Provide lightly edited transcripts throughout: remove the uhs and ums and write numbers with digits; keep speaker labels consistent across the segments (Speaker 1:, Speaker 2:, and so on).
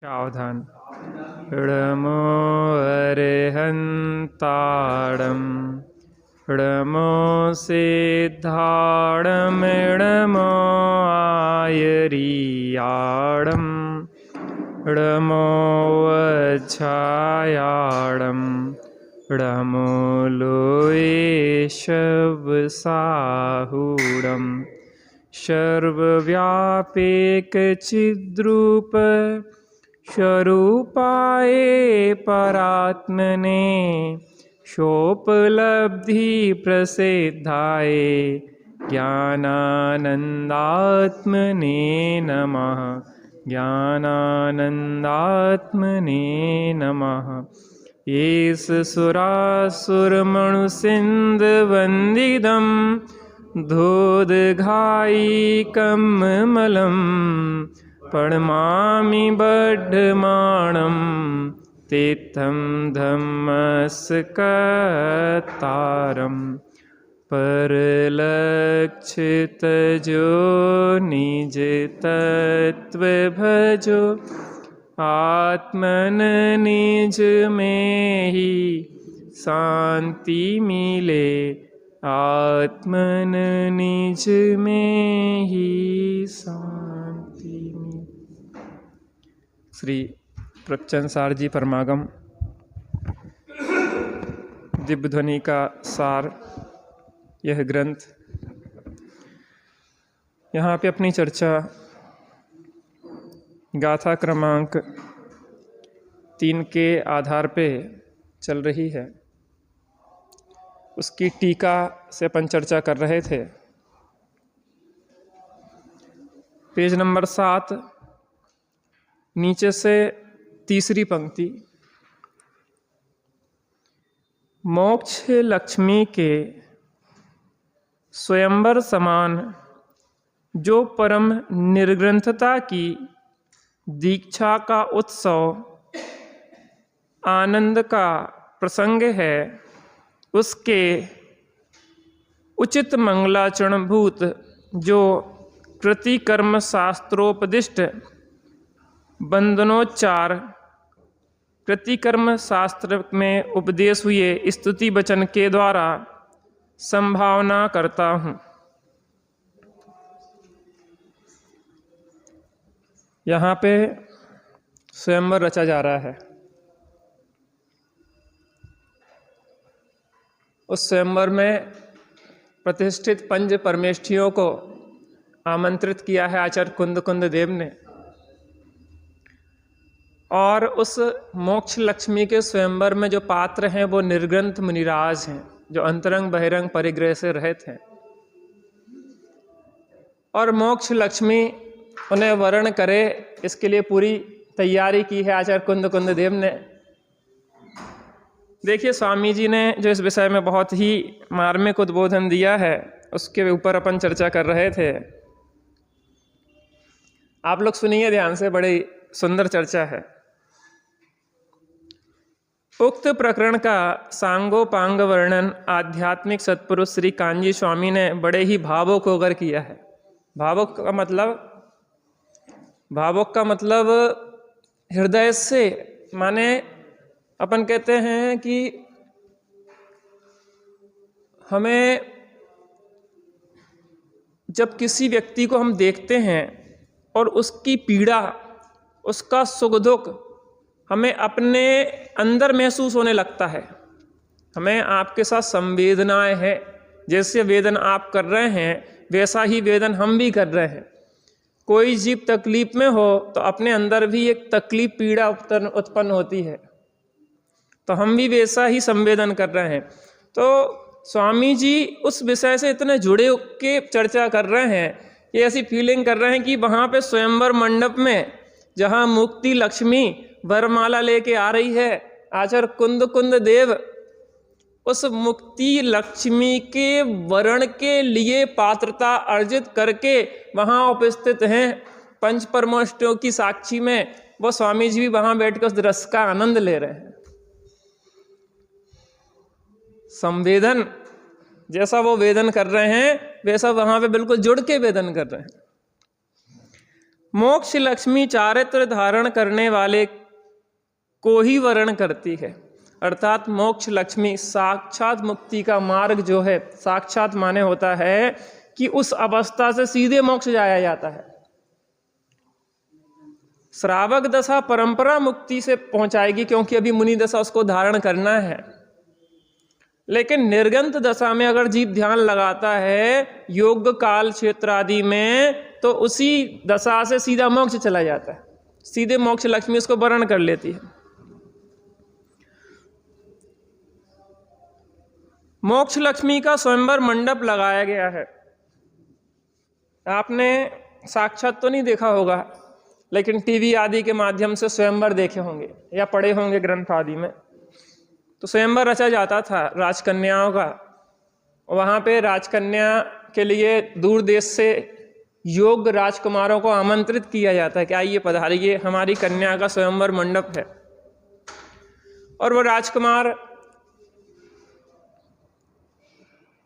Speaker 1: सावधान। णमो अरिहन्ताणं णमो सिद्धाणं णमो आयर्याणं णमो वज्झायाणं णमो लोयेशवसाहूणं सर्वव्यापकचिद्रूप स्वरूपाय परात्मने सोपलब्धि प्रसिद्धाय ज्ञानानन्दात्मने नमः। ज्ञानानन्दात्मने नमः। येष सुरासुरमणुसिन्धुवन्दितं धोदघायिकमलं प्रणमामि बद्धमाणं तीर्थं धम्मस्कतारं परलक्षितजो निजतत्त्वभजो आत्मन निज में ही शांति मिले। आत्मन निज में ही शांति मिले। श्री प्रवचन सार जी परमागम दिव्य ध्वनि का सार यह ग्रंथ यहाँ पे अपनी चर्चा गाथा क्रमांक 3 के आधार पे चल रही है। उसकी टीका से अपन चर्चा कर रहे थे। पेज नंबर 7 नीचे से तीसरी पंक्ति। मोक्ष लक्ष्मी के स्वयंवर समान जो परम निर्ग्रंथता की दीक्षा का उत्सव आनंद का प्रसंग है, उसके उचित मंगलाचरणभूत जो कृतिकर्म शास्त्रोपदिष्ट बंदनोच्चार कृतिकर्म शास्त्र में उपदेश हुए स्तुति वचन के द्वारा संभावना करता हूँ। यहाँ पे स्वयंवर रचा जा रहा है। उस स्वयंवर में प्रतिष्ठित पंच परमेष्ठियों को आमंत्रित किया है आचार्य कुंद देव ने। और उस मोक्ष लक्ष्मी के स्वयंवर में जो पात्र हैं वो निर्ग्रंथ मुनिराज हैं, जो अंतरंग बहिरंग परिग्रह से रहित हैं। और मोक्ष लक्ष्मी उन्हें वर्ण करे, इसके लिए पूरी तैयारी की है आचार्य कुंद देव ने। देखिए, स्वामी जी ने जो इस विषय में बहुत ही मार्मिक उद्बोधन दिया है, उसके ऊपर अपन चर्चा कर रहे थे। आप लोग सुनिए ध्यान से, बड़ी सुंदर चर्चा है। उक्त प्रकरण का सांगोपांग वर्णन आध्यात्मिक सत्पुरुष श्री कांजी स्वामी ने बड़े ही भावुक होकर किया है। भावुक का मतलब हृदय से, माने अपन कहते हैं कि हमें जब किसी व्यक्ति को हम देखते हैं और उसकी पीड़ा, उसका सुख दुख हमें अपने अंदर महसूस होने लगता है। हमें आपके साथ संवेदनाएं हैं। जैसे वेदन आप कर रहे हैं वैसा ही वेदन हम भी कर रहे हैं। कोई जीव तकलीफ में हो तो अपने अंदर भी एक तकलीफ पीड़ा उत्पन्न होती है, तो हम भी वैसा ही संवेदन कर रहे हैं। तो स्वामी जी उस विषय से इतने जुड़े के चर्चा कर रहे हैं, ये ऐसी फीलिंग कर रहे हैं कि वहाँ पे स्वयंवर मंडप में जहाँ मुक्ति लक्ष्मी वरमाला लेके आ रही है, आचार्य कुंद देव उस मुक्ति लक्ष्मी के वरण के लिए पात्रता अर्जित करके वहाँ उपस्थित हैं। पंच परमेष्ठियों की साक्षी में वो स्वामी जी भी वहाँ बैठ कर उस रस का आनंद ले रहे हैं। संवेदन जैसा वो वेदन कर रहे हैं वैसा वहाँ पे बिल्कुल जुड़ के वेदन कर रहे हैं। मोक्ष लक्ष्मी चारित्र धारण करने वाले को ही वर्ण करती है। अर्थात मोक्ष लक्ष्मी साक्षात मुक्ति का मार्ग जो है, साक्षात माने होता है कि उस अवस्था से सीधे मोक्ष जाया जाता है। श्रावक दशा परंपरा मुक्ति से पहुंचाएगी, क्योंकि अभी मुनि दशा उसको धारण करना है। लेकिन निर्गंत दशा में अगर जीव ध्यान लगाता है योग काल क्षेत्र आदि में, तो उसी दशा से सीधा मोक्ष चला जाता है, सीधे मोक्ष लक्ष्मी उसको वर्ण कर लेती है। मोक्ष लक्ष्मी का स्वयंवर मंडप लगाया गया है। आपने साक्षात तो नहीं देखा होगा, लेकिन टीवी आदि के माध्यम से स्वयंवर देखे होंगे या पढ़े होंगे ग्रंथ आदि में। तो स्वयंवर रचा जाता था राजकन्याओं का। वहाँ पे राजकन्या के लिए दूर देश से योग्य राजकुमारों को आमंत्रित किया जाता है कि आइए पधारिए, हमारी कन्या का स्वयंवर मंडप है। और वो राजकुमार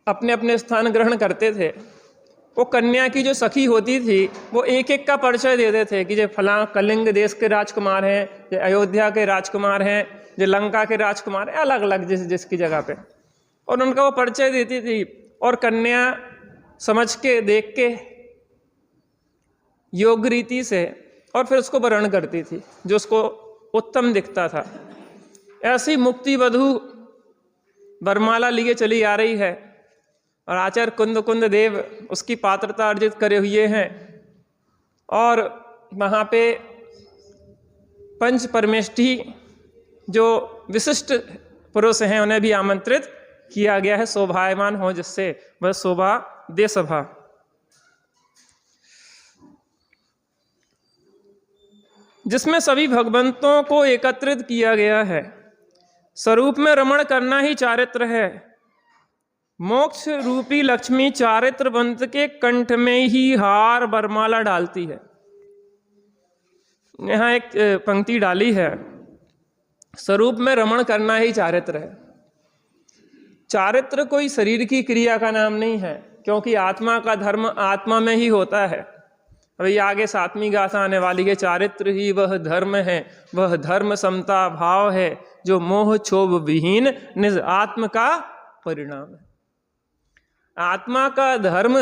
Speaker 1: अपने अपने स्थान ग्रहण करते थे। वो कन्या की जो सखी होती थी वो एक एक का परिचय देते थे कि ये फलां कलिंग देश के राजकुमार हैं, ये अयोध्या के राजकुमार हैं, ये लंका के राजकुमार हैं, अलग अलग जिसकी जगह पे। और उनका वो परिचय देती थी और कन्या समझ के देख के योग रीति से और फिर उसको वर्ण करती थी जो उसको उत्तम दिखता था। ऐसी मुक्ति वधू वरमाला लिए चली आ रही है और आचार्य कुंद देव उसकी पात्रता अर्जित करे हुए हैं। और वहाँ पे पंच परमेष्ठी जो विशिष्ट पुरुष हैं उन्हें भी आमंत्रित किया गया है, शोभायमान हो जिससे वह शोभा दे सभा। जिसमें सभी भगवंतों को एकत्रित किया गया है। स्वरूप में रमण करना ही चारित्र है। मोक्ष रूपी लक्ष्मी चारित्रवंत के कंठ में ही हार वरमाला डालती है। यहाँ एक पंक्ति डाली है, स्वरूप में रमण करना ही चारित्र है। चारित्र कोई शरीर की क्रिया का नाम नहीं है, क्योंकि आत्मा का धर्म आत्मा में ही होता है। अभी आगे 7वीं गाथा आने वाली है, चारित्र ही वह धर्म है, वह धर्म समता भाव है, जो मोह क्षोभ विहीन निज आत्म का परिणाम है। आत्मा का धर्म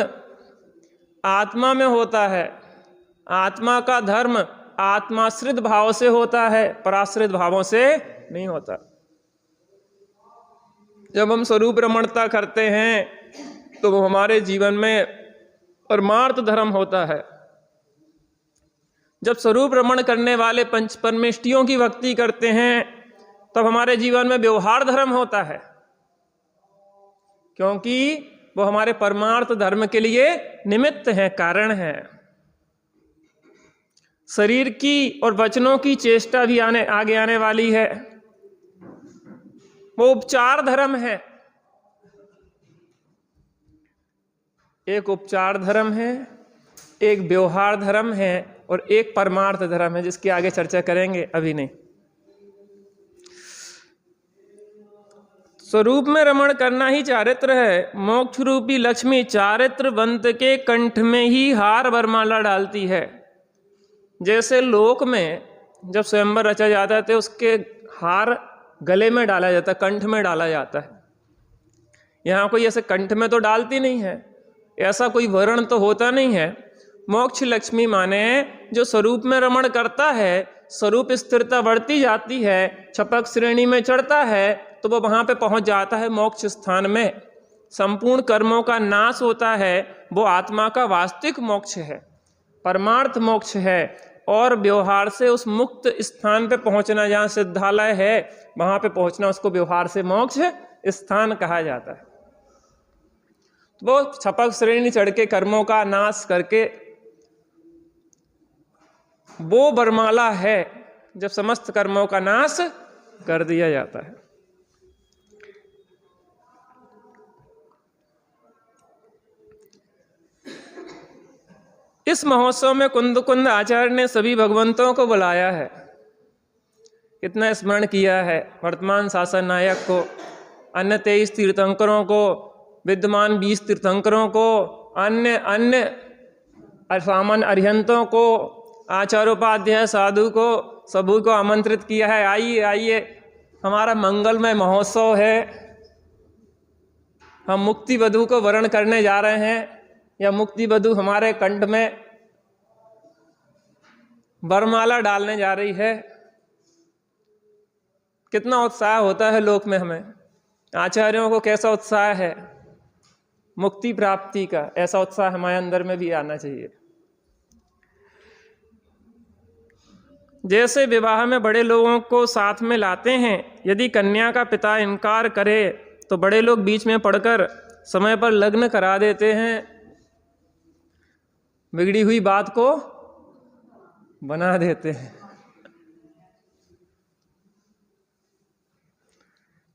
Speaker 1: आत्मा में होता है। आत्मा का धर्म आत्माश्रित भाव से होता है, पराश्रित भावों से नहीं होता। जब हम स्वरूप रमणता करते हैं तो वो हमारे जीवन में परमार्थ धर्म होता है। जब स्वरूप रमण करने वाले पंच परमेष्ठियों की भक्ति करते हैं तब हमारे जीवन में व्यवहार धर्म होता है, क्योंकि वो हमारे परमार्थ धर्म के लिए निमित्त हैं, कारण हैं। शरीर की और वचनों की चेष्टा भी आगे आने वाली है, वो उपचार धर्म है। एक उपचार धर्म है, एक व्यवहार धर्म है और एक परमार्थ धर्म है, जिसकी आगे चर्चा करेंगे, अभी नहीं। स्वरूप में रमण करना ही चारित्र है। मोक्ष रूपी लक्ष्मी चारित्रवंत के कंठ में ही हार वरमाला डालती है। जैसे लोक में जब स्वयंवर रचा जाता है तो उसके हार गले में डाला जाता है, कंठ में डाला जाता है। यहाँ कोई ऐसे कंठ में तो डालती नहीं है, ऐसा कोई वर्ण तो होता नहीं है। मोक्ष लक्ष्मी माने जो स्वरूप में रमण करता है, स्वरूप स्थिरता बढ़ती जाती है, छपक श्रेणी में चढ़ता है, तो वो वहाँ पे पहुँच जाता है मोक्ष स्थान में। संपूर्ण कर्मों का नाश होता है, वो आत्मा का वास्तविक मोक्ष है, परमार्थ मोक्ष है। और व्यवहार से उस मुक्त स्थान पे पहुँचना, जहाँ सिद्धालय है वहाँ पे पहुँचना, उसको व्यवहार से मोक्ष स्थान कहा जाता है। वो छपक श्रेणी चढ़ के कर्मों का नाश करके वो वरमाला है जब समस्त कर्मों का नाश कर दिया जाता है। इस महोत्सव में कुंद आचार्य ने सभी भगवंतों को बुलाया है, कितना स्मरण किया है। वर्तमान शासन नायक को, अन्य 23 तीर्थंकरों को, विद्यमान 20 तीर्थंकरों को, अन्य सामान्य अरिहंतों को, आचार्योपाध्याय साधु को सबू को आमंत्रित किया है, आइए आइए, हमारा मंगलमय महोत्सव है, हम मुक्ति वधू को वरण करने जा रहे हैं, या मुक्ति वधू हमारे कंठ में वरमाला डालने जा रही है। कितना उत्साह होता है लोक में। हमें आचार्यों को कैसा उत्साह है मुक्ति प्राप्ति का, ऐसा उत्साह हमारे अंदर में भी आना चाहिए। जैसे विवाह में बड़े लोगों को साथ में लाते हैं, यदि कन्या का पिता इनकार करे तो बड़े लोग बीच में पड़कर समय पर लग्न करा देते हैं, बिगड़ी हुई बात को बना देते हैं।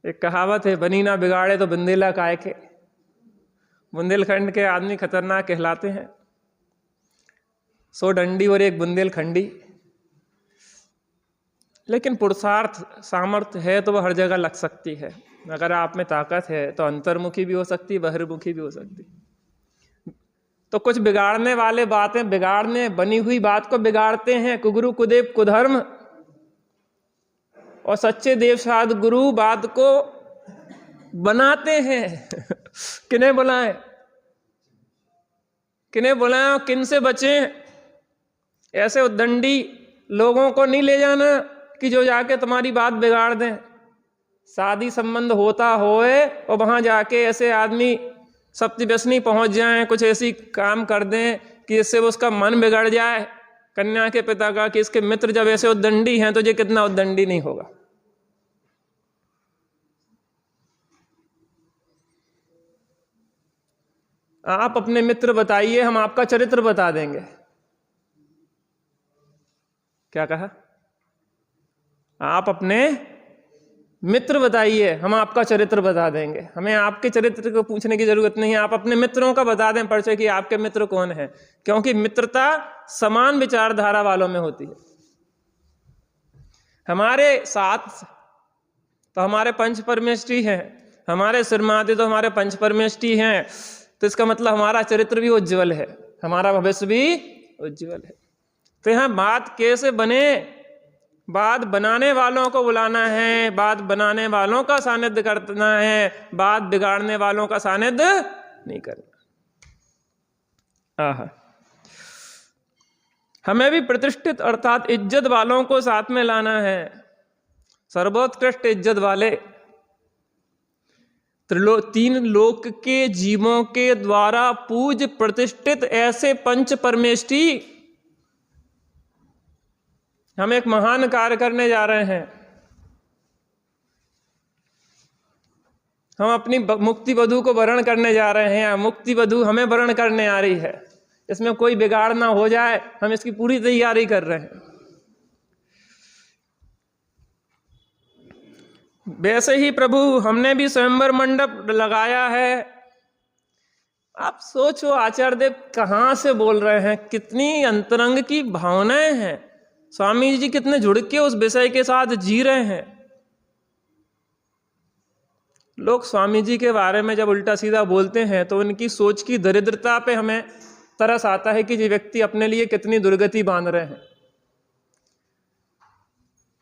Speaker 1: एक कहावत है, बनी ना बिगाड़े तो बुंदेला काय के। बुंदेलखंड के आदमी खतरनाक कहलाते हैं। 100 डंडी और एक बुंदेलखंडी। लेकिन पुरुषार्थ सामर्थ्य है तो वह हर जगह लग सकती है। अगर आप में ताकत है तो अंतर्मुखी भी हो सकती है, बहिर्मुखी भी हो सकती। तो कुछ बिगाड़ने वाले बातें बिगाड़ने, बनी हुई बात को बिगाड़ते हैं। कुगुरु कुदेव कुधर्म, और सच्चे देव साध गुरु बात को बनाते हैं। किन्हें बुलाएं, किन्हें बुलाएं और किन से बचें? ऐसे उद्दंडी लोगों को नहीं ले जाना कि जो जाके तुम्हारी बात बिगाड़ दें। शादी संबंध होता होए और वहां जाके ऐसे आदमी सप्तव्यसनी पहुंच जाएं, कुछ ऐसी काम कर दें कि इससे उसका मन बिगड़ जाए कन्या के पिता का, कि इसके मित्र जब ऐसे उद्दंडी हैं तो ये कितना उद्दंडी नहीं होगा। आप अपने मित्र बताइए, हम आपका चरित्र बता देंगे। क्या कहा? आप अपने मित्र बताइए, हम आपका चरित्र बता देंगे। हमें आपके चरित्र को पूछने की जरूरत नहीं है, आप अपने मित्रों का बता दें परिचय कि आपके मित्र कौन है। क्योंकि मित्रता समान विचारधारा वालों में होती है। हमारे साथ तो हमारे पंच परमेष्ठी हैं, हमारे सिरमादे तो हमारे पंच परमेष्ठी हैं। तो इसका मतलब हमारा चरित्र भी उज्ज्वल है, हमारा भविष्य भी उज्ज्वल है। तो यहाँ बात कैसे बने? बात बनाने वालों को बुलाना है, बात बनाने वालों का सानिध्य करना है, बात बिगाड़ने वालों का सानिध्य नहीं करना। आहा, हमें भी प्रतिष्ठित अर्थात इज्जत वालों को साथ में लाना है। सर्वोत्कृष्ट इज्जत वाले, 3 लोक के जीवों के द्वारा पूज्य प्रतिष्ठित ऐसे पंच परमेष्ठी। हम एक महान कार्य करने जा रहे हैं। हम अपनी मुक्ति वधू को वरण करने जा रहे हैं, मुक्ति वधू हमें वरण करने आ रही है। इसमें कोई बिगाड़ ना हो जाए, हम इसकी पूरी तैयारी कर रहे हैं। वैसे ही प्रभु हमने भी स्वयंवर मंडप लगाया है। आप सोचो आचार्य देव कहाँ से बोल रहे हैं, कितनी अंतरंग की भावनाएं हैं। स्वामी जी कितने जुड़ के उस विषय के साथ जी रहे हैं। लोग स्वामी जी के बारे में जब उल्टा सीधा बोलते हैं तो उनकी सोच की दरिद्रता पे हमें तरस आता है कि ये व्यक्ति अपने लिए कितनी दुर्गति बांध रहे हैं।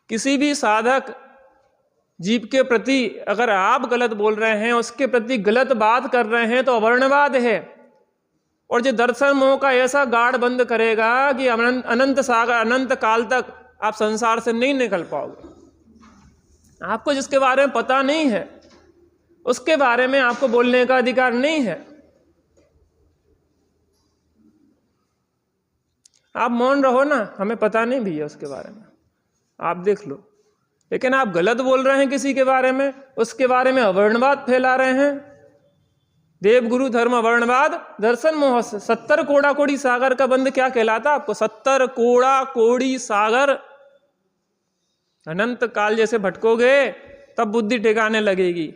Speaker 1: किसी भी साधक जीव के प्रति अगर आप गलत बोल रहे हैं, उसके प्रति गलत बात कर रहे हैं तो अवर्णवाद है। और ये दर्शन मोह का ऐसा गाढ़ बंद करेगा कि अनंत सागर, अनंत काल तक आप संसार से नहीं निकल पाओगे। आपको जिसके बारे में पता नहीं है उसके बारे में आपको बोलने का अधिकार नहीं है। आप मौन रहो ना, हमें पता नहीं भी है उसके बारे में, आप देख लो। लेकिन आप गलत बोल रहे हैं किसी के बारे में, उसके बारे में अवर्णवाद फैला रहे हैं। देव गुरु धर्म अवर्णवाद दर्शन मोह से 70 कोड़ा कोड़ी सागर का बंद क्या कहलाता आपको? 70 कोड़ा कोड़ी सागर। अनंत काल जैसे भटकोगे तब बुद्धि ठिकाने लगेगी।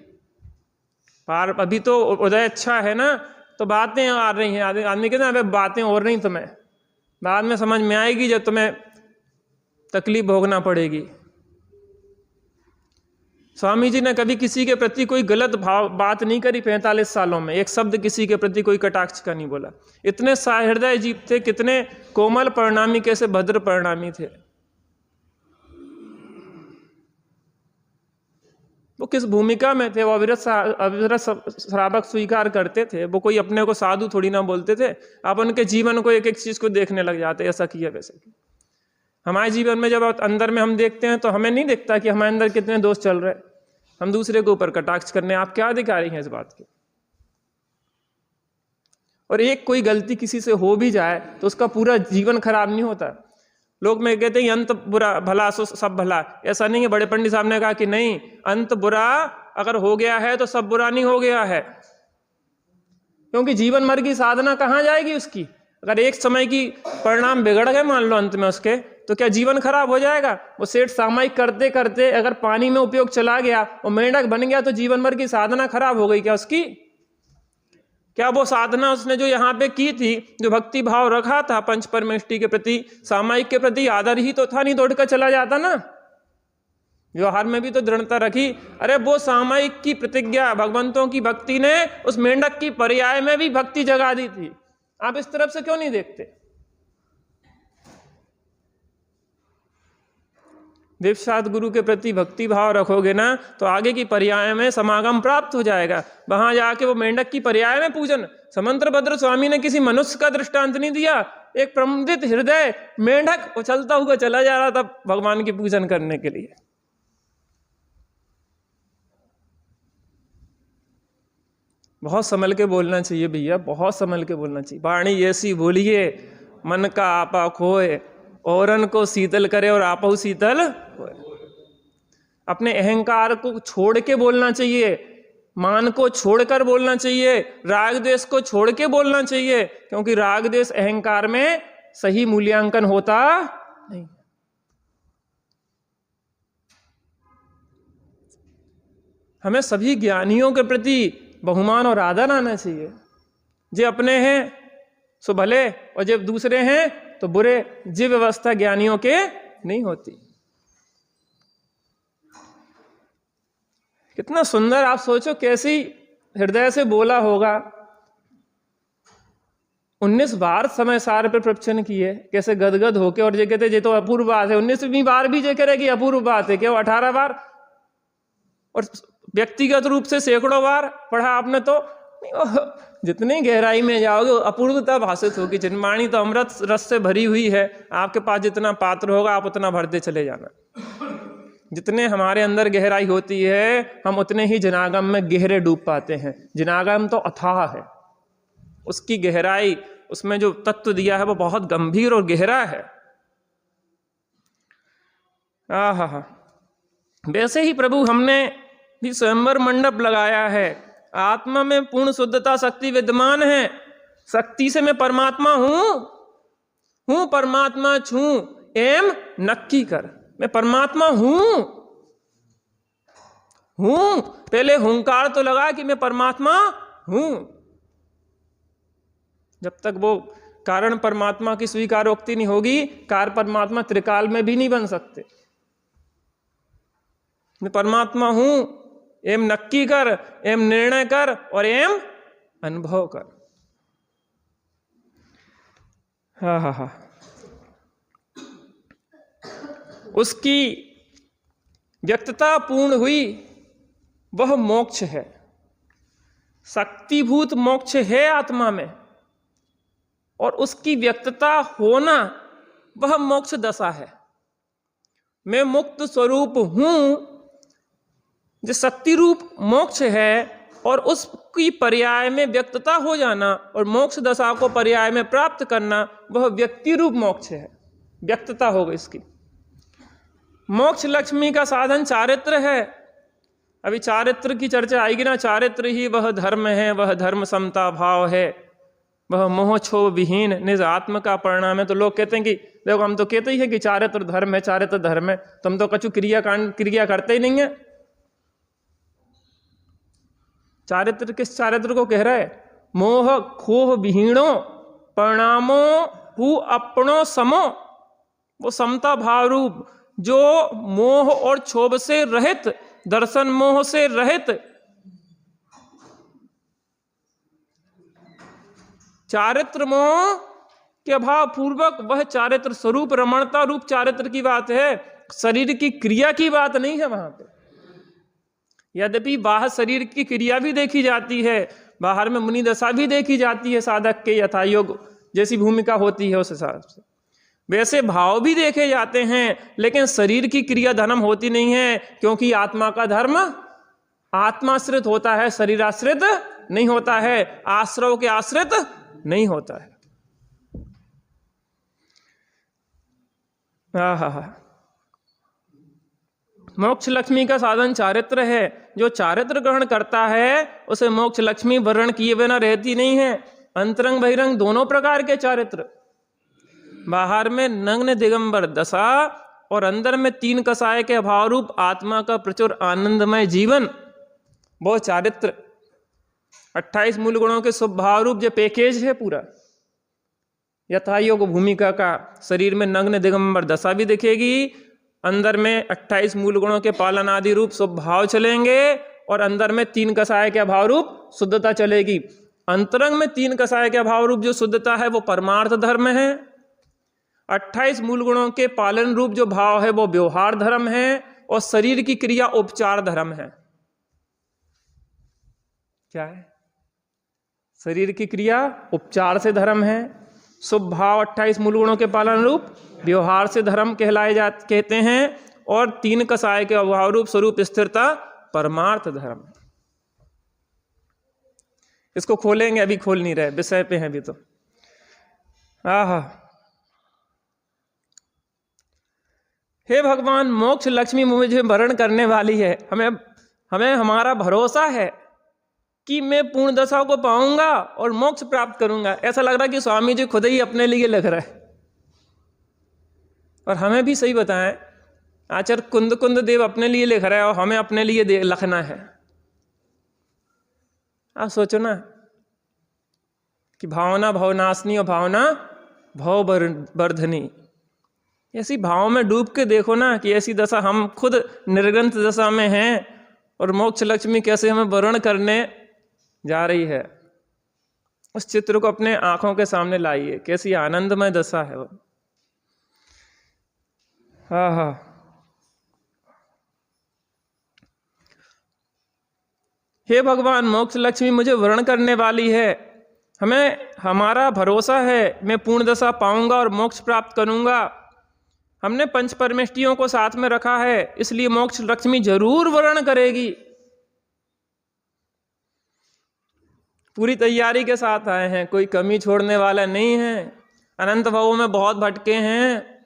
Speaker 1: पार अभी तो उदय अच्छा है ना, तो बातें आ रही हैं। आदमी कहते हैं बातें हो रही तुम्हें, बाद में समझ में आएगी जब तुम्हें तकलीफ भोगना पड़ेगी। स्वामी जी ने कभी किसी के प्रति कोई गलत बात नहीं करी 45 सालों में, एक शब्द किसी के प्रति कोई कटाक्ष का नहीं बोला। इतने सहृदय जीव थे, कितने कोमल परिणामी, कैसे भद्र परिणामी थे। वो किस भूमिका में थे, वो अविरत श्रावक स्वीकार करते थे। वो कोई अपने को साधु थोड़ी ना बोलते थे। आप उनके जीवन को एक एक चीज को देखने लग जाते, ऐसा किया वैसा किया। हमारे जीवन में जब अंदर में हम देखते हैं तो हमें नहीं दिखता कि हमारे अंदर कितने दोष चल रहे हैं। हम दूसरे के ऊपर कटाक्ष करने, आप क्या अधिकारी हैं इस बात के। और एक कोई गलती किसी से हो भी जाए तो उसका पूरा जीवन खराब नहीं होता। लोग में कहते हैं अंत बुरा भला सो सब भला, ऐसा नहीं है। बड़े पंडित साहब ने कहा कि नहीं, अंत बुरा अगर हो गया है तो सब बुरा नहीं हो गया है। क्योंकि जीवन भर की साधना कहाँ जाएगी उसकी। अगर एक समय की परिणाम बिगड़ गए मान लो अंत में उसके, तो क्या जीवन खराब हो जाएगा। वो सेठ सामायिक करते करते अगर पानी में उपयोग चला गया, वो मेंढक बन गया, तो जीवन भर की साधना खराब हो गई क्या उसकी। क्या वो साधना उसने जो यहाँ पे की थी, जो भक्ति भाव रखा था पंच परमेष्टि के प्रति, सामायिक के प्रति आदर ही तो था, नहीं दौड़ कर चला जाता ना। व्यवहार में भी तो दृढ़ता रखी। अरे वो सामायिक की प्रतिज्ञा, भगवंतों की भक्ति ने उस मेंढक की पर्याय में भी भक्ति जगा दी थी। आप इस तरफ से क्यों नहीं देखते। देवसाद गुरु के प्रति भक्ति भाव रखोगे ना, तो आगे की पर्याय में समागम प्राप्त हो जाएगा। वहां जाके वो मेंढक की पर्याय में पूजन। समंत्र भद्र स्वामी ने किसी मनुष्य का दृष्टांत नहीं दिया। एक प्रमुदित हृदय मेंढक उछलता हुआ चला जा रहा था भगवान की पूजन करने के लिए। बहुत संभल के बोलना चाहिए भैया, बहुत संभल के बोलना चाहिए। वाणी ऐसी बोलिए मन का आपा खोए, औरन को शीतल करे और आपहु शीतल होए। अपने अहंकार को छोड़ के बोलना चाहिए, मान को छोड़कर बोलना चाहिए, राग द्वेष को छोड़ के बोलना चाहिए। क्योंकि राग द्वेष अहंकार में सही मूल्यांकन होता नहीं। हमें सभी ज्ञानियों के प्रति बहुमान और आदर आना चाहिए। जो अपने हैं सो भले, और जब दूसरे हैं तो बुरे। जी व्यवस्था ज्ञानियों के नहीं होती। कितना सुंदर, आप सोचो कैसी हृदय से बोला होगा। 19 बार समय सार पर प्रवचन किए, कैसे गदगद होके, और ये कहते ये तो अपूर्व बात है। 19वीं बार भी ये करेगी अपूर्व बात है, क्या 18 बार। और व्यक्तिगत रूप से सैकड़ों बार पढ़ा आपने, तो जितनी गहराई में जाओगे अपूर्वता भाषित होगी। चिन्माणी तो अमृत रस से भरी हुई है। आपके पास जितना पात्र होगा आप उतना भरते चले जाना। जितने हमारे अंदर गहराई होती है, हम उतने ही जनागम में गहरे डूब पाते हैं। जनागम तो अथाह है, उसकी गहराई, उसमें जो तत्व दिया है वो बहुत गंभीर और गहरा है। आहा, वैसे ही प्रभु हमने भी स्वयंवर मंडप लगाया है। आत्मा में पूर्ण शुद्धता शक्ति विद्यमान है। शक्ति से मैं परमात्मा हूं परमात्मा छू एम नक्की कर। मैं परमात्मा हूं। पहले हुंकार तो लगा कि मैं परमात्मा हूं। जब तक वो कारण परमात्मा की स्वीकारोक्ति नहीं होगी, कार परमात्मा त्रिकाल में भी नहीं बन सकते। मैं परमात्मा हूं, एम नक्की कर, एम निर्णय कर, और एम अनुभव कर। हा। उसकी व्यक्तता पूर्ण हुई, वह मोक्ष है। शक्तिभूत मोक्ष है आत्मा में, और उसकी व्यक्तता होना वह मोक्ष दशा है। मैं मुक्त स्वरूप हूं, जो शक्ति रूप मोक्ष है, और उसकी पर्याय में व्यक्तता हो जाना और मोक्ष दशा को पर्याय में प्राप्त करना, वह व्यक्ति रूप मोक्ष है। व्यक्तता होगी इसकी। मोक्ष लक्ष्मी का साधन चारित्र है। अभी चारित्र की चर्चा आएगी ना। चारित्र ही वह धर्म है, वह धर्म समता भाव है, वह मोह क्षोभ विहीन निज आत्म का परिणाम है। तो लोग कहते हैं कि देखो, हम तो कहते ही है कि चारित्र धर्म है, चारित्र धर्म है, तो हम तो कछु क्रिया करते ही नहीं है। चारित्र किस चारित्र को कह रहा है? मोह खोह विहीणों परिणामों हु अपनों समो। वो समता भाव रूप, जो मोह और क्षोभ से रहित, दर्शन मोह से रहित, चारित्र मोह के अभाव पूर्वक, वह चारित्र स्वरूप रमणता रूप चारित्र की बात है, शरीर की क्रिया की बात नहीं है वहां पे। यद्यपि बाहर शरीर की क्रिया भी देखी जाती है, बाहर में मुनि दशा भी देखी जाती है, साधक के यथायोग जैसी भूमिका होती है उस हिसाब से, वैसे भाव भी देखे जाते हैं, लेकिन शरीर की क्रिया धर्म होती नहीं है, क्योंकि आत्मा का धर्म आत्माश्रित होता है, शरीर आश्रित नहीं होता है, आश्रव के आश्रित नहीं होता है। मोक्ष लक्ष्मी का साधन चारित्र है। जो चारित्र ग्रहण करता है उसे मोक्ष लक्ष्मी वर्ण किए बिना रहती नहीं है। अंतरंग बहिरंग दोनों प्रकार के चारित्र, बाहर में नग्न दिगंबर दशा और अंदर में तीन कसाय के अभाव रूप आत्मा का प्रचुर आनंदमय जीवन, वो चारित्र 28 मूल गुणों के स्वभाव रूप जो पैकेज है पूरा। यथायोग भूमिका का शरीर में नग्न दिगंबर दशा भी दिखेगी, अंदर में 28 मूल गुणों के पालन आदि रूप स्वभाव चलेंगे, और अंदर में तीन कसाय के अभाव रूप शुद्धता चलेगी। अंतरंग में तीन कसाय के अभाव रूप जो शुद्धता है वो परमार्थ धर्म है, 28 मूल गुणों के पालन रूप जो भाव है वो व्यवहार धर्म है, और शरीर की क्रिया उपचार धर्म है। क्या है? शरीर की क्रिया उपचार से धर्म है, शुभ भाव 28 मूल गुणों के पालन रूप व्यवहार से धर्म कहते हैं, और तीन कसाय के अभाव रूप स्वरूप स्थिरता परमार्थ धर्म है। इसको खोलेंगे, अभी खोल नहीं रहे, विषय पे हैं अभी तो। हे भगवान, मोक्ष लक्ष्मी मुझे वरण करने वाली है। हमें हमारा भरोसा है कि मैं पूर्ण दशा को पाऊंगा और मोक्ष प्राप्त करूंगा। ऐसा लग रहा है कि स्वामी जी खुद ही अपने लिए लिख रहे हैं, और हमें भी सही बताएं, आचार्य कुंद देव अपने लिए लिख रहे हैं और हमें अपने लिए लिखना है। आप सोचो ना कि भावना भवनाशनी और भावना भववर्धनी, ऐसी भाव में डूब के देखो ना कि ऐसी दशा हम खुद निर्ग्रंथ दशा में हैं, और मोक्ष लक्ष्मी कैसे हमें वर्ण करने जा रही है। उस चित्र को अपने आंखों के सामने लाइए, कैसी आनंदमय दशा है वो। हे भगवान, मोक्ष लक्ष्मी मुझे वर्ण करने वाली है, हमें हमारा भरोसा है मैं पूर्ण दशा पाऊंगा और मोक्ष प्राप्त करूंगा। हमने पंच परमेष्टियों को साथ में रखा है, इसलिए मोक्ष लक्ष्मी जरूर वर्ण करेगी। पूरी तैयारी के साथ आए हैं, कोई कमी छोड़ने वाला नहीं है। अनंत भवों में बहुत भटके हैं।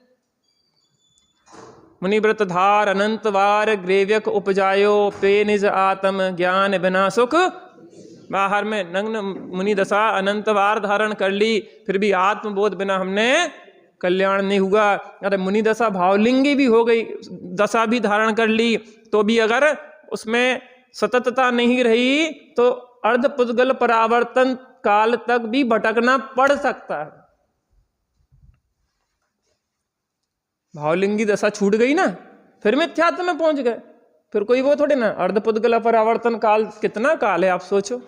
Speaker 1: मुनिव्रत धार अनंत वार ग्रेव्यक उपजायो, पे निज आत्म ज्ञान बिना सुख। बाहर में नग्न मुनि दशा अनंत वार धारण कर ली, फिर भी आत्मबोध बिना हमने कल्याण नहीं हुआ। अरे मुनि दशा भावलिंगी भी हो गई, दशा भी धारण कर ली, तो भी अगर उसमें सततता नहीं रही तो अर्धपुद्गल परावर्तन काल तक भी भटकना पड़ सकता है। भावलिंगी दशा छूट गई ना, फिर मिथ्यात्व में पहुंच गए, फिर कोई वो थोड़े ना। अर्धपुद्गल परावर्तन काल कितना काल है आप सोचो।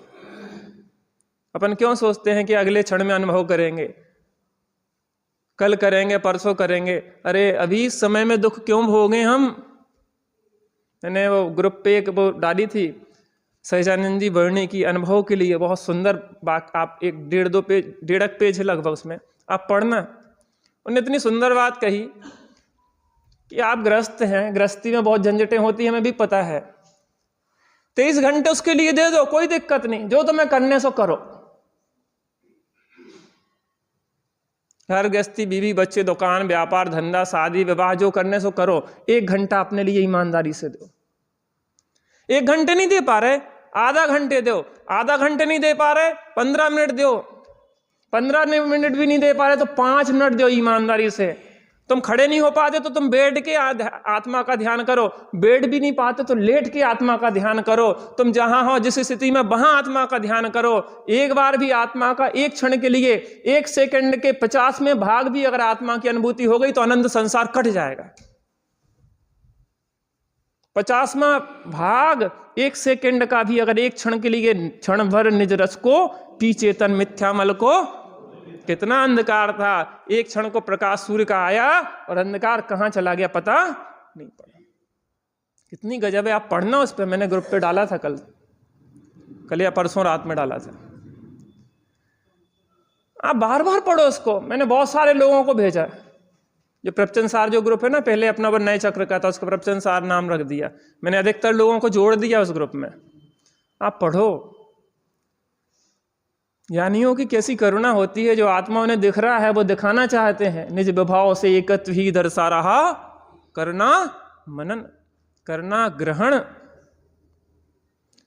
Speaker 1: अपन क्यों सोचते हैं कि अगले क्षण में अनुभव करेंगे, कल करेंगे, परसों करेंगे। अरे अभी इस समय में दुख क्यों भोगे हम। मैंने वो ग्रुप पे एक वो डाली थी सहजानंद जी वर्णी की अनुभव के लिए, बहुत सुंदर बात। आप एक 1.5 पेज है लगभग, उसमें आप पढ़ना। उन्होंने इतनी सुंदर बात कही कि आप ग्रस्त हैं, गृहस्थी में बहुत झंझटें होती हैं, हमें भी पता है। 23 घंटे उसके लिए दे दो, कोई दिक्कत नहीं, जो तुम्हें करने सो करो। घर गृहस्थी, बीवी बच्चे, दुकान, व्यापार, धंधा, शादी विवाह, जो करने सो करो। 1 घंटा अपने लिए ईमानदारी से दो। 1 घंटे नहीं दे पा रहे, आधा घंटे दो। आधा घंटे नहीं दे पा रहे, 15 मिनट दो। 15 मिनट भी नहीं दे पा रहे तो 5 मिनट दो ईमानदारी से। तुम खड़े नहीं हो पाते तो तुम बैठ के आत्मा का ध्यान करो। बैठ भी नहीं पाते तो लेट के आत्मा का ध्यान करो। तुम जहां हो, जिस स्थिति में, वहां आत्मा का ध्यान करो। एक बार भी आत्मा का, एक क्षण के लिए, 1 सेकंड के 50वें भाग भी अगर आत्मा की अनुभूति हो गई तो अनंत संसार कट जाएगा। 50वां भाग 1 सेकंड का भी अगर एक क्षण के लिए क्षण भर निज रस को पी चेतन मिथ्यामल को। कितना अंधकार था, एक क्षण को प्रकाश सूर्य का आया और अंधकार कहाँ चला गया पता नहीं पड़ा। कितनी गजब है, आप पढ़ना उस पर, मैंने ग्रुप पे डाला था कल या परसों रात में डाला था, आप बार बार पढ़ो उसको। मैंने बहुत सारे लोगों को भेजा, जो प्रवचन सार जो ग्रुप है ना, पहले अपना वो नए चक्र का था, उसको प्रवचन सार नाम रख दिया मैंने, अधिकतर लोगों को जोड़ दिया उस ग्रुप में। आप पढ़ो, ज्ञानियों की कैसी करुणा होती है, जो आत्मा उन्हें दिख रहा है वो दिखाना चाहते हैं, निज विभाव से एकत्व ही दर्शा रहा, करना मनन, करना ग्रहण।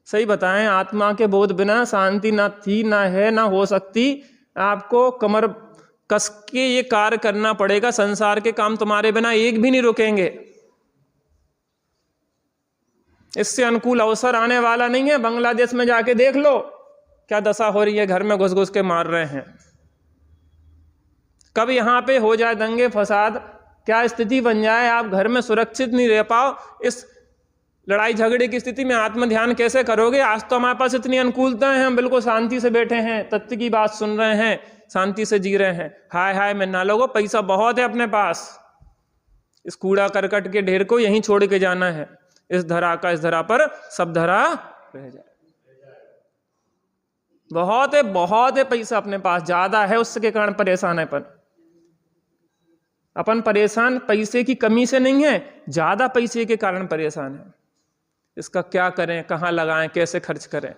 Speaker 1: सही बताएं, आत्मा के बोध बिना शांति ना थी, ना है, ना हो सकती। आपको कमर कस के ये कार्य करना पड़ेगा, संसार के काम तुम्हारे बिना एक भी नहीं रुकेंगे। इससे अनुकूल अवसर आने वाला नहीं है। बांग्लादेश में जाके देख लो क्या दशा हो रही है, घर में घुस घुस के मार रहे हैं। कब यहाँ पे हो जाए दंगे फसाद, क्या स्थिति बन जाए, आप घर में सुरक्षित नहीं रह पाओ। इस लड़ाई झगड़े की स्थिति में आत्म ध्यान कैसे करोगे। आज तो हमारे पास इतनी अनुकूलता है, हम बिल्कुल शांति से बैठे हैं, तत्व की बात सुन रहे हैं, शांति से जी रहे हैं। हाय हाय में ना लोगो, पैसा बहुत है अपने पास, इस कूड़ा करकट के ढेर को यहीं छोड़ के जाना है। इस धरा का इस धरा पर सब धरा रह जाए। बहुत है पैसा अपने पास, ज्यादा है, उसके कारण परेशान है। अपन परेशान पैसे की कमी से नहीं है, ज्यादा पैसे के कारण परेशान है। इसका क्या करें, कहाँ लगाएं, कैसे खर्च करें,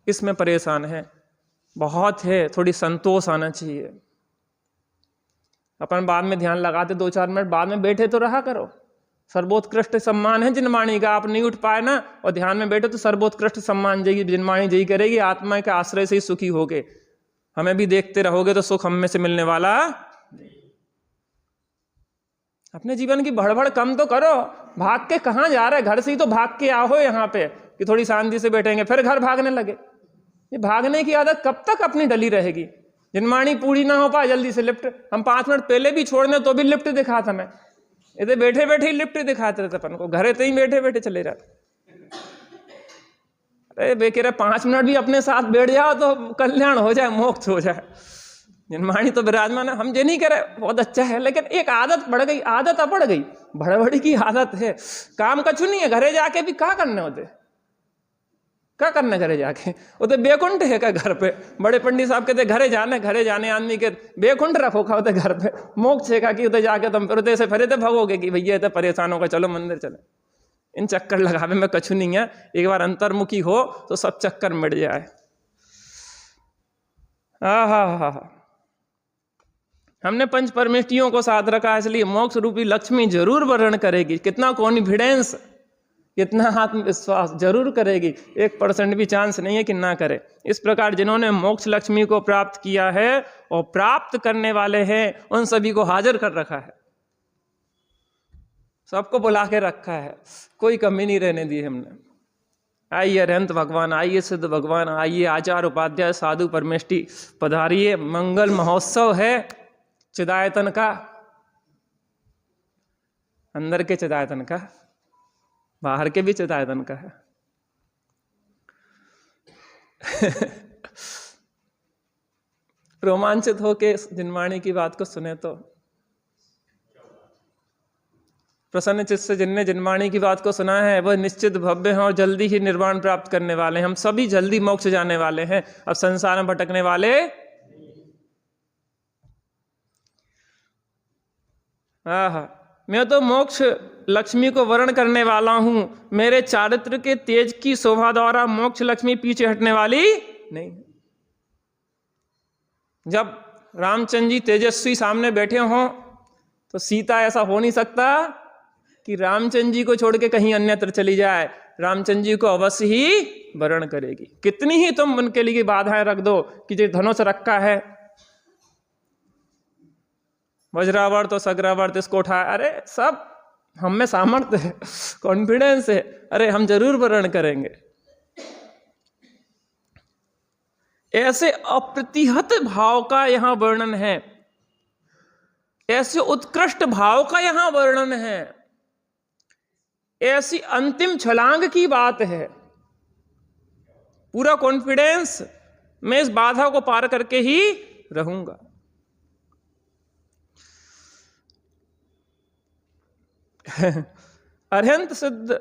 Speaker 1: इसमें परेशान है। बहुत है, थोड़ी संतोष आना चाहिए। अपन बाद में ध्यान लगाते 2-4 मिनट, बाद में बैठे तो रहा करो। सर्वोत्कृष्ट सम्मान है जिनवाणी का। आप नहीं उठ पाए ना और ध्यान में बैठे तो सर्वोत्कृष्ट सम्मान जगी जिनवाणी जगी करेगी। आत्मा के आश्रय से ही सुखी होगे। हमें भी देखते रहोगे तो सुख हम में से मिलने वाला। अपने जीवन की भड़बड़ कम तो करो। भाग के कहाँ जा रहे, घर से ही तो भाग के आओ यहाँ पे कि थोड़ी शांति से बैठेंगे, फिर घर भागने लगे। ये भागने की आदत कब तक अपनी डली रहेगी। जिनवाणी पूरी ना हो पाए जल्दी से लिफ्ट, हम 5 मिनट पहले भी छोड़ने तो भी लिफ्ट दिखाता। मैं इधर बैठे बैठे ही लिफ्ट दिखाते रहते अपन को, घरे तो ही बैठे बैठे चले जाते। अरे बेकेरे 5 मिनट भी अपने साथ बैठ जाओ तो कल्याण हो जाए, मोक्ष हो जाए। जिनवाणी तो विराजमान है, हम ये नहीं करे बहुत अच्छा है, लेकिन एक आदत बढ़ गई, आदत अपड़ गई, भड़बड़ी की आदत है। काम कछु नहीं है, घरे जाके भी क्या करने होते, क्या करने घरे जाके, वो तो बेकुंठ है क्या घर पे। बड़े पंडित साहब कहते घरे जाने आदमी के बेकुंठ रखो खा होते घर पे, मोक्ष है का कि उधर जाके तुम फिर उधर से फिर भगोगे कि भैया तो परेशान होगा, चलो मंदिर चले। इन चक्कर लगावे में कछु नहीं है। एक बार अंतर्मुखी हो तो सब चक्कर मिट जाए। हा हमने 5 परमेष्टियों को साथ रखा, इसलिए मोक्ष रूपी लक्ष्मी जरूर वर्ण करेगी। कितना कॉन्फिडेंस, कितना आत्मविश्वास, जरूर करेगी। 1% भी चांस नहीं है कि ना करे। इस प्रकार जिन्होंने मोक्ष लक्ष्मी को प्राप्त किया है और प्राप्त करने वाले हैं, उन सभी को हाजिर कर रखा है, सबको बुला के रखा है, कोई कमी नहीं रहने दी हमने। आइए अरहंत भगवान, आइए सिद्ध भगवान, आइए आचार्य उपाध्याय साधु परमेष्टि पधारिए। मंगल महोत्सव है चिदायतन का, अंदर के चिदायतन का, बाहर के भी चिदायतन का है। रोमांचित होके जिनवाणी की बात को सुने तो प्रसन्न चित्त से जिनने जिनवाणी की बात को सुना है वह निश्चित भव्य हैं और जल्दी ही निर्वाण प्राप्त करने वाले हैं। हम सभी जल्दी मोक्ष जाने वाले हैं, अब संसार में भटकने वाले। मैं तो मोक्ष लक्ष्मी को वर्ण करने वाला हूं। मेरे चारित्र के तेज की शोभा द्वारा मोक्ष लक्ष्मी पीछे हटने वाली नहीं। जब रामचंद्र जी तेजस्वी सामने बैठे हों तो सीता ऐसा हो नहीं सकता कि रामचंद्र जी को छोड़ के कहीं अन्यत्र चली जाए। रामचंद्र जी को अवश्य ही वर्ण करेगी। कितनी ही तुम उनके लिए बाधाएं रख दो कि जो धनुष रखा है, वज्रावर्त और सग्रावर्त इसको उठाया, अरे सब हम में सामर्थ्य है, कॉन्फिडेंस है, अरे हम जरूर वर्ण करेंगे। ऐसे अप्रतिहत भाव का यहां वर्णन है, ऐसे उत्कृष्ट भाव का यहां वर्णन है, ऐसी अंतिम छलांग की बात है। पूरा कॉन्फिडेंस, मैं इस बाधा को पार करके ही रहूंगा। अरहंत सिद्ध,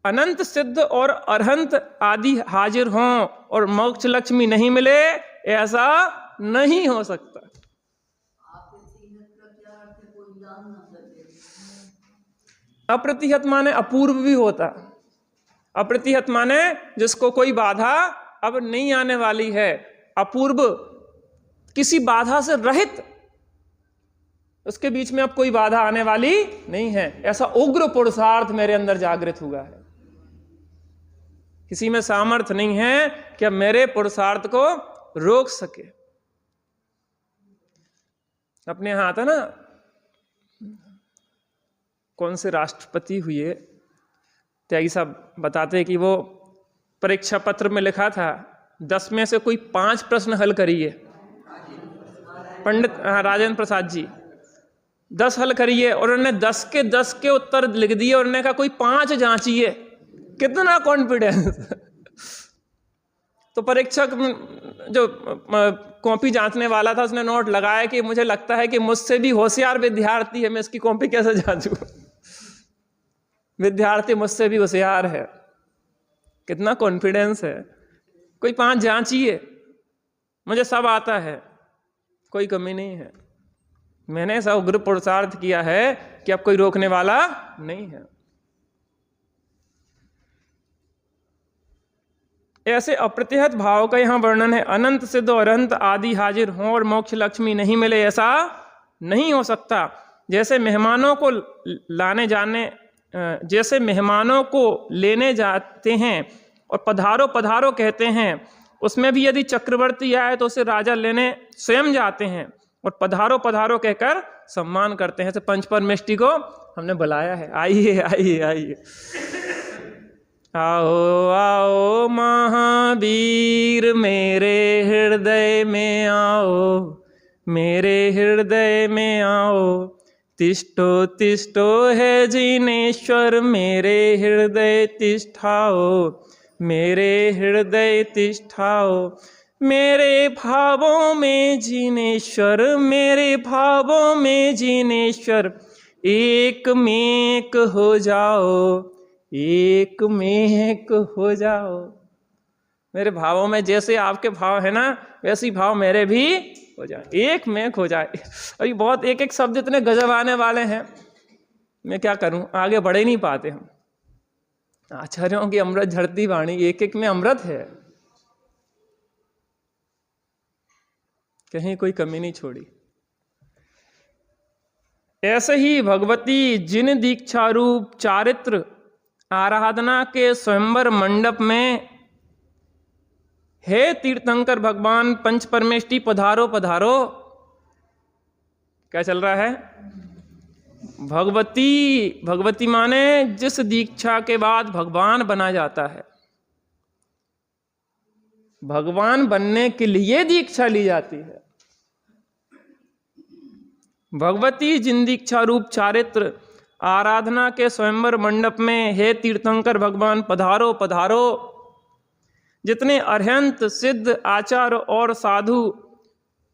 Speaker 1: अनंत सिद्ध और अरहंत आदि हाजिर हों और मोक्ष लक्ष्मी नहीं मिले, ऐसा नहीं हो सकता। अप्रतिहत माने अपूर्व भी होता। अप्रतिहत माने जिसको कोई बाधा अब नहीं आने वाली है, अपूर्व किसी बाधा से रहित, उसके बीच में अब कोई बाधा आने वाली नहीं है। ऐसा उग्र पुरुषार्थ मेरे अंदर जागृत हुआ है। किसी में सामर्थ्य नहीं है कि अब मेरे पुरुषार्थ को रोक सके। अपने यहाँ आता ना, कौन से राष्ट्रपति हुए त्यागी साहब बताते हैं कि वो परीक्षा पत्र में लिखा था 10 में से कोई 5 प्रश्न हल करिए। पंडित राजेंद्र प्रसाद जी 10 हल करिए, और उन्होंने 10 के उत्तर लिख दिए और उन्होंने कहा कोई 5 जांचिए। कितना कॉन्फिडेंस। तो परीक्षक जो कॉपी जांचने वाला था उसने नोट लगाया कि मुझे लगता है कि मुझसे भी होशियार विद्यार्थी है, मैं इसकी कॉपी कैसे जांचूं। विद्यार्थी मुझसे भी होशियार है। कितना कॉन्फिडेंस है। कोई 5 जांचिए, मुझे सब आता है, कोई कमी नहीं है। मैंने ऐसा उग्र पुरुषार्थ किया है कि अब कोई रोकने वाला नहीं है। ऐसे अप्रतिहत भाव का यहाँ वर्णन है। अनंत सिद्ध और अनंत आदि हाजिर हों और मोक्ष लक्ष्मी नहीं मिले, ऐसा नहीं हो सकता। जैसे मेहमानों को जैसे मेहमानों को लेने जाते हैं और पधारो पधारो कहते हैं, उसमें भी यदि चक्रवर्ती आए तो उसे राजा लेने स्वयं जाते हैं और पधारो पधारो कहकर सम्मान करते हैं। जैसे पंच परमेष्टि को हमने बुलाया है, आइए आइए आइए, आओ आओ महावीर मेरे हृदय में आओ, मेरे हृदय में आओ, तिष्ठो तिष्ठो है जिनेश्वर मेरे हृदय तिष्ठाओ, मेरे हृदय तिष्ठाओ, मेरे भावों में जिनेश्वर, मेरे भावों में जिनेश्वर, एक में एक हो जाओ, एक में एक हो जाओ। मेरे भावों में जैसे आपके भाव है ना, वैसे भाव मेरे भी हो जाए, एक में एक हो जाए। अभी बहुत एक एक शब्द इतने गजब आने वाले हैं, मैं क्या करूं, आगे बढ़ ही नहीं पाते हम। आचार्यों की अमृत झड़ती वाणी, एक एक में अमृत है, कहीं कोई कमी नहीं छोड़ी। ऐसे ही भगवती जिन दीक्षा रूप चारित्र आराधना के स्वयंवर मंडप में, हे तीर्थंकर भगवान पंच परमेष्टि पधारो पधारो, क्या चल रहा है? भगवती, भगवती माने जिस दीक्षा के बाद भगवान बना जाता है, भगवान बनने के लिए दीक्षा ली जाती है। भगवती जिन दीक्षा रूप चारित्र आराधना के स्वयंवर मंडप में, हे तीर्थंकर भगवान पधारो पधारो। जितने अरहंत सिद्ध आचार्य और साधु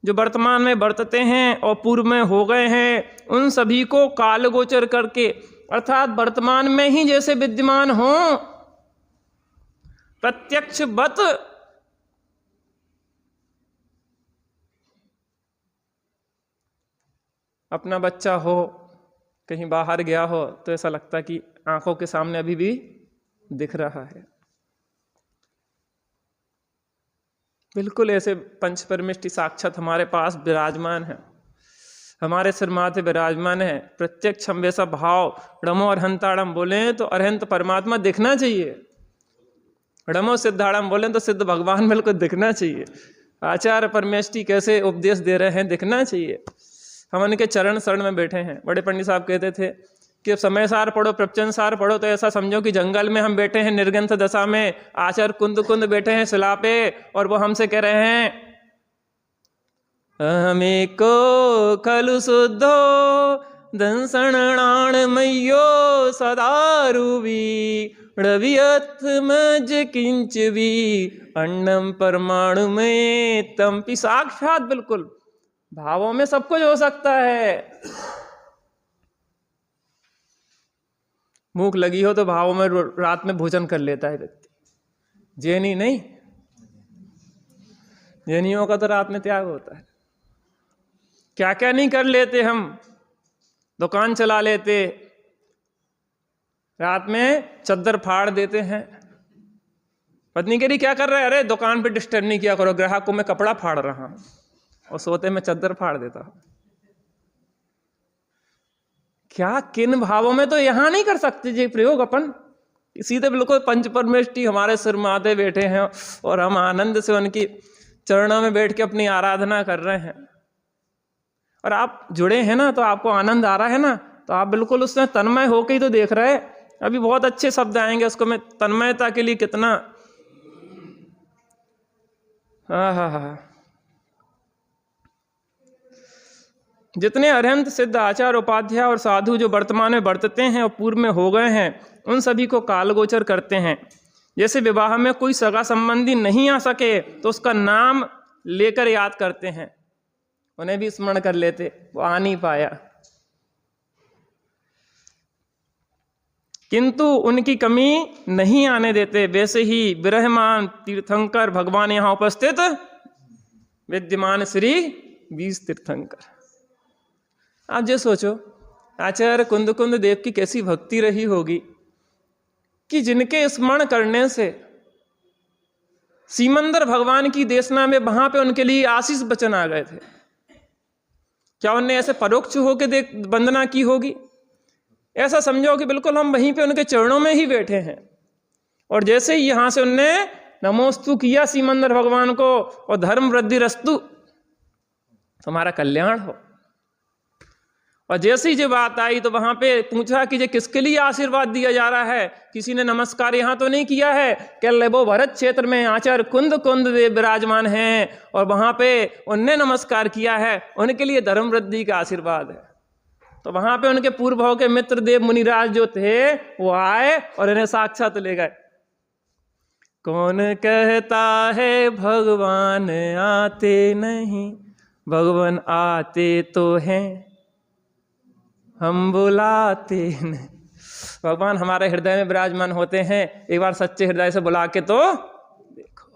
Speaker 1: जो वर्तमान में बरतते हैं और पूर्व में हो गए हैं, उन सभी को कालगोचर करके, अर्थात वर्तमान में ही जैसे विद्यमान हो, प्रत्यक्षवत अपना बच्चा हो, कहीं बाहर गया हो तो ऐसा लगता कि आंखों के सामने अभी भी दिख रहा है। बिल्कुल ऐसे पंच परमेष्टि साक्षात हमारे पास विराजमान है, हमारे सिर माथे विराजमान है। प्रत्यक्ष हम वैसा भाव, ड़मो अरहंताड़म बोले तो अरहंत परमात्मा दिखना चाहिए, ड़मो सिद्धाड़म बोले तो सिद्ध भगवान बिल्कुल दिखना चाहिए। आचार्य परमेष्टि कैसे उपदेश दे रहे हैं दिखना चाहिए। हम उनके चरण शरण में बैठे हैं। बड़े पंडित साहब कहते थे कि समय सार पढ़ो, प्रवचन सार पढ़ो, तो ऐसा समझो कि जंगल में हम बैठे हैं निर्गंथ दशा में, आचार्य कुंद कुंद बैठे हैं शिला पे, और वो हमसे कह रहे हैं हमें को खलु शुद्धो दंसणाण मय्यो सदारुवी रवियथ मज किंचवी अन्नम परमाणु में तमपि। साक्षात बिल्कुल भावों में सब कुछ हो सकता है। भूख लगी हो तो भावों में रात में भोजन कर लेता है व्यक्ति। जैनी नहीं, जैनियों का तो रात में त्याग होता है। क्या क्या नहीं कर लेते हम, दुकान चला लेते, रात में चद्दर फाड़ देते हैं। पत्नी कह रही क्या कर रहे हैं? अरे दुकान पे डिस्टर्ब नहीं किया करो, ग्राहक को मैं कपड़ा फाड़ रहा हूं, और सोते में चद्दर फाड़ देता हूं। क्या किन भावों में तो यहां नहीं कर सकते जी प्रयोग अपन। सीधे बिल्कुल पंच परमेष्टि हमारे सिर माथे बैठे हैं और हम आनंद से उनकी चरणों में बैठ के अपनी आराधना कर रहे हैं। और आप जुड़े हैं ना, तो आपको आनंद आ रहा है ना, तो आप बिल्कुल उसमें तन्मय होकर ही तो देख रहे हैं। अभी बहुत अच्छे शब्द आएंगे, उसको मैं तन्मयता के लिए कितना जितने अरहंत सिद्ध आचार्य उपाध्याय और साधु जो वर्तमान में बरतते हैं और पूर्व में हो गए हैं, उन सभी को कालगोचर करते हैं। जैसे विवाह में कोई सगा संबंधी नहीं आ सके तो उसका नाम लेकर याद करते हैं, उन्हें भी स्मरण कर लेते, वो आ नहीं पाया, किंतु उनकी कमी नहीं आने देते। वैसे ही विरहमान तीर्थंकर भगवान यहां उपस्थित विद्यमान श्री 20 तीर्थंकर। आप जो सोचो आचार्य कुंद कुंद देव की कैसी भक्ति रही होगी कि जिनके स्मरण करने से सीमंदर भगवान की देशना में वहां पे उनके लिए आशीष वचन आ गए थे। क्या उनने ऐसे परोक्ष होकर वंदना की होगी? ऐसा समझो कि बिल्कुल हम वहीं पे उनके चरणों में ही बैठे हैं, और जैसे ही यहां से उनने नमोस्तु किया सीमंदर भगवान को, और धर्म वृद्धि रस्तु, तुम्हारा कल्याण हो। और जैसी जो बात आई तो वहां पे पूछा कि ये किसके लिए आशीर्वाद दिया जा रहा है? किसी ने नमस्कार यहां तो नहीं किया है। कह वो भरत क्षेत्र में आचार्य कुंद कुंद देव विराजमान हैं, और वहां पे उनने नमस्कार किया है, उनके लिए धर्म वृद्धि का आशीर्वाद है। तो वहां पे उनके पूर्व भाव के मित्र देव मुनिराज जो थे वो आए और इन्हें साक्षात ले गए। कौन कहता है भगवान आते नहीं, भगवान आते तो हैं, हम बुलाते नहीं। भगवान हमारे हृदय में विराजमान होते हैं, एक बार सच्चे हृदय से बुला के तो देखो।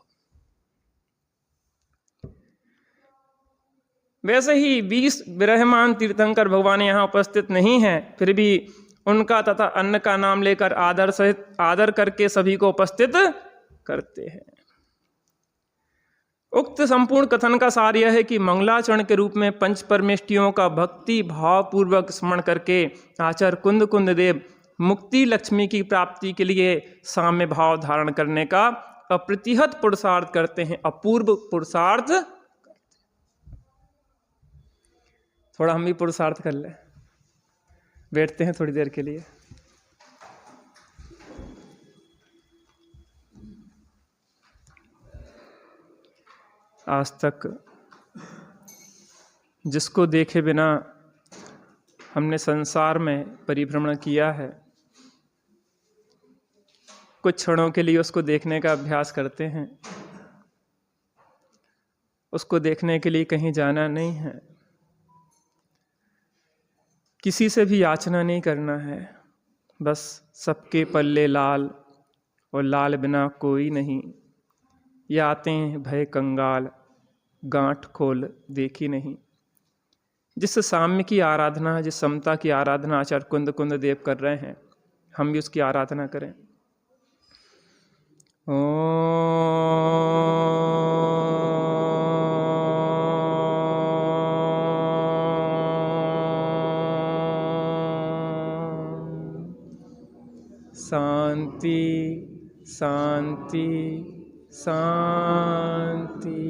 Speaker 1: वैसे ही 20 विरहमान तीर्थंकर भगवान यहाँ उपस्थित नहीं हैं, फिर भी उनका तथा अन्न का नाम लेकर आदर सहित आदर करके सभी को उपस्थित करते हैं। उक्त संपूर्ण कथन का सार यह है कि मंगलाचरण के रूप में पंच परमेष्टियों का भक्ति भाव पूर्वक स्मरण करके आचार्य कुंद कुंद देव मुक्ति लक्ष्मी की प्राप्ति के लिए साम्य भाव धारण करने का अप्रतिहत पुरुषार्थ करते हैं, अपूर्व पुरुषार्थ। थोड़ा हम भी पुरुषार्थ कर लें, बैठते हैं थोड़ी देर के लिए। आज तक जिसको देखे बिना हमने संसार में परिभ्रमण किया है, कुछ क्षणों के लिए उसको देखने का अभ्यास करते हैं। उसको देखने के लिए कहीं जाना नहीं है, किसी से भी याचना नहीं करना है, बस सबके पल्ले लाल और लाल बिना कोई नहीं। ये आते हैं भय कंगाल, गांठ खोल देखी नहीं। जिस साम्य की आराधना, जिस समता की आराधना आचार्य कुंद कुंद देव कर रहे हैं, हम भी उसकी आराधना करें। शांति शांति शांति।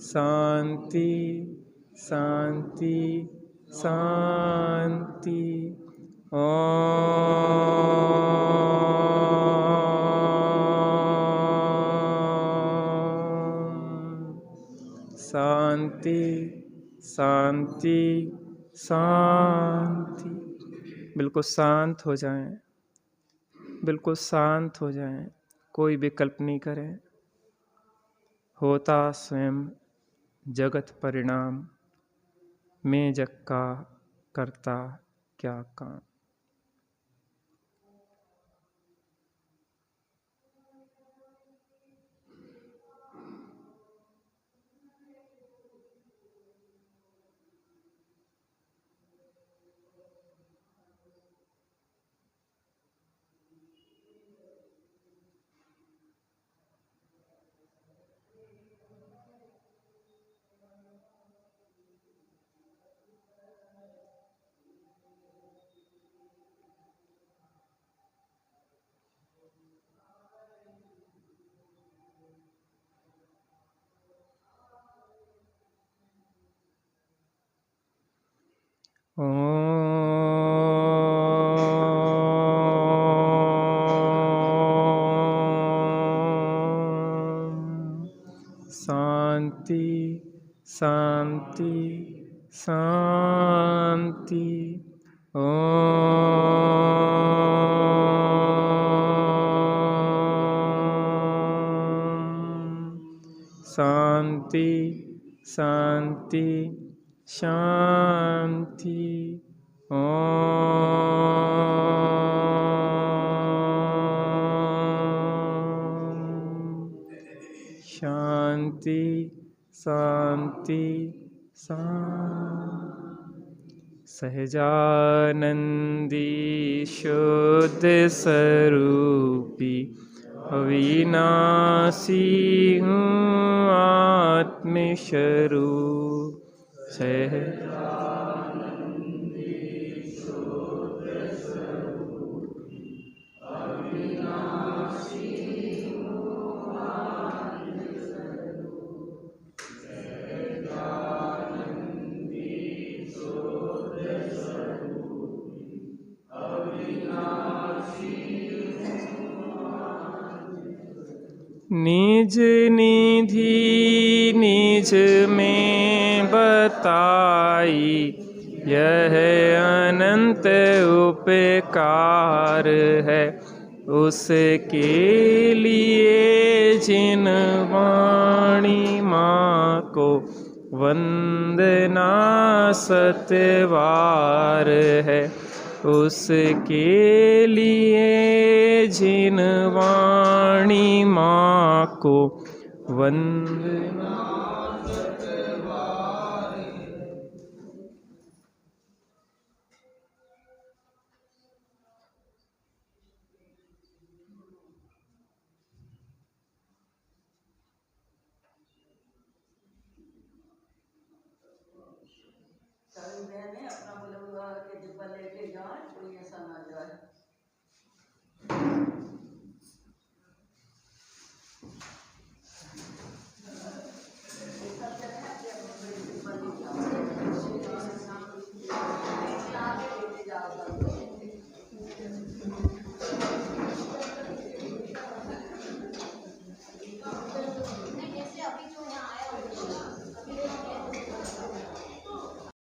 Speaker 1: शांति शांति शांति। शांति शांति शांति। बिल्कुल शांत हो जाएं, बिल्कुल शांत हो जाएं, कोई विकल्प नहीं करें। होता स्वयं जगत परिणाम, मैं जग का करता क्या काम। शांति शांति शांति। शांति शांति शांति। शांति शांति शांति। सहजानंदी शुद्ध स्वरूपी अविनाशी हूँ आत्मस्वरूप। निज निधि निज में बताई, यह अनंत उपकार है उसके लिए जिन वाणी माँ को वंदना सतवार है। उसके लिए जिन वाणी माँ को वंदना सतवार है।
Speaker 2: अपना बोला के डिब्बा लेके जाए, कोई ऐसा ना जाए।